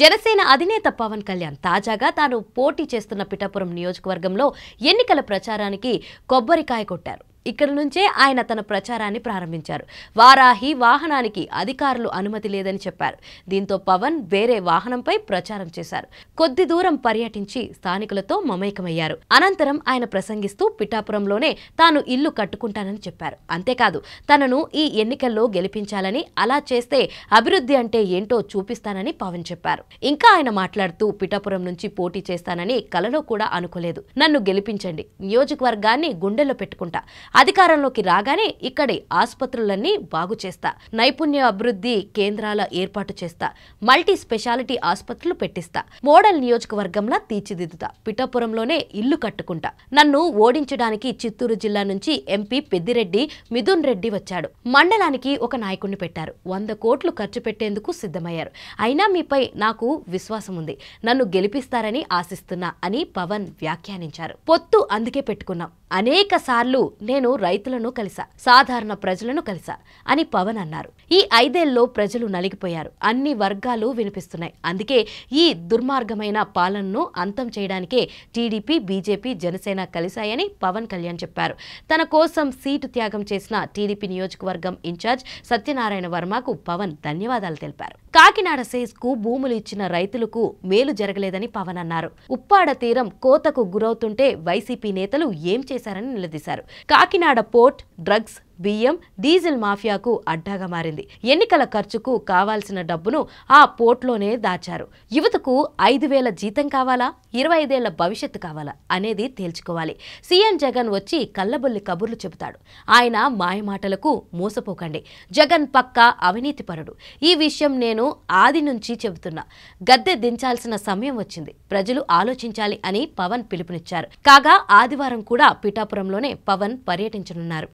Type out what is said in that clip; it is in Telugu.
జనసేన అధినేత పవన్ కళ్యాణ్ తాజాగా తాను పోటీ చేస్తున్న పిఠాపురం నియోజకవర్గంలో ఎన్నికల ప్రచారానికి కొబ్బరికాయ కొట్టారు. ఇక్కడ నుంచే ఆయన తన ప్రచారాన్ని ప్రారంభించారు. వారాహి వాహనానికి అధికారులు అనుమతి లేదని చెప్పారు. దీంతో పవన్ వేరే వాహనంపై ప్రచారం చేశారు. కొద్ది దూరం పర్యటించి స్థానికులతో మమేకమయ్యారు. అనంతరం ఆయన ప్రసంగిస్తూ పిఠాపురంలోనే తాను ఇల్లు కట్టుకుంటానని చెప్పారు. అంతేకాదు తనను ఈ ఎన్నికల్లో గెలిపించాలని, అలా చేస్తే అభివృద్ధి అంటే ఏంటో చూపిస్తానని పవన్ చెప్పారు. ఇంకా ఆయన మాట్లాడుతూ పిఠాపురం నుంచి పోటీ చేస్తానని కలలో కూడా అనుకోలేదు. నన్ను గెలిపించండి, నియోజకవర్గాన్ని గుండెల్లో పెట్టుకుంటా, అధికారంలోకి రాగానే ఇక్కడి ఆసుపత్రులన్నీ బాగు చేస్తా, నైపుణ్య అభివృద్ధి కేంద్రాల ఏర్పాటు చేస్తా, మల్టీ స్పెషాలిటీ ఆసుపత్రులు పెట్టిస్తా, మోడల్ నియోజకవర్గంలా తీర్చిదిద్దుతా, పిఠాపురంలోనే ఇల్లు కట్టుకుంటా. నన్ను ఓడించడానికి చిత్తూరు జిల్లా నుంచి ఎంపీ పెద్దిరెడ్డి మిథున్ రెడ్డి వచ్చాడు. మండలానికి ఒక నాయకుడిని పెట్టారు. 100 కోట్లు ఖర్చు పెట్టేందుకు సిద్ధమయ్యారు. అయినా మీపై నాకు విశ్వాసం ఉంది. నన్ను గెలిపిస్తారని ఆశిస్తున్నా అని పవన్ వ్యాఖ్యానించారు. పొత్తు అందుకే పెట్టుకున్నాం. అనేక సార్లు నేను రైతులను కలిసా, సాధారణ ప్రజలను కలిసా అని పవన్ అన్నారు. ఈ 5 ఏళ్లలో ప్రజలు నలిగిపోయారు. అన్ని వర్గాలు వినిపిస్తున్నాయి. అందుకే ఈ దుర్మార్గమైన పాలనను అంతం చేయడానికే టీడీపీ, బీజేపీ, జనసేన కలిశాయని పవన్ కళ్యాణ్ చెప్పారు. తన కోసం సీటు త్యాగం చేసిన టీడీపీ నియోజకవర్గం ఇన్ఛార్జ్ సత్యనారాయణ వర్మకు పవన్ ధన్యవాదాలు తెలిపారు. కాకినాడ సేజ్ కు భూములు ఇచ్చిన రైతులకు మేలు జరగలేదని పవన్ అన్నారు. ఉప్పాడ తీరం కోతకు గురవుతుంటే వైసీపీ నేతలు ఏం చేశారని నిలదీశారు. కాకినాడ పోర్ట్ డ్రగ్స్, బియ్యం, డీజిల్ మాఫియాకు అడ్డాగా మారింది. ఎన్నికల ఖర్చుకు కావాల్సిన డబ్బును ఆ పోర్ట్లోనే దాచారు. యువతకు 5,000 జీతం కావాలా, 25 ఏళ్ల భవిష్యత్తు కావాలా అనేది తేల్చుకోవాలి. సీఎం జగన్ వచ్చి కల్లబొల్లి కబుర్లు చెబుతాడు. ఆయన మాయమాటలకు మోసపోకండి. జగన్ పక్కా అవినీతిపరుడు. ఈ విషయం నేను ఆది నుంచి చెబుతున్నా. గద్దె దించాల్సిన సమయం వచ్చింది. ప్రజలు ఆలోచించాలి అని పవన్ పిలుపునిచ్చారు. కాగా ఆదివారం కూడా పిఠాపురంలోనే పవన్ పర్యటించనున్నారు.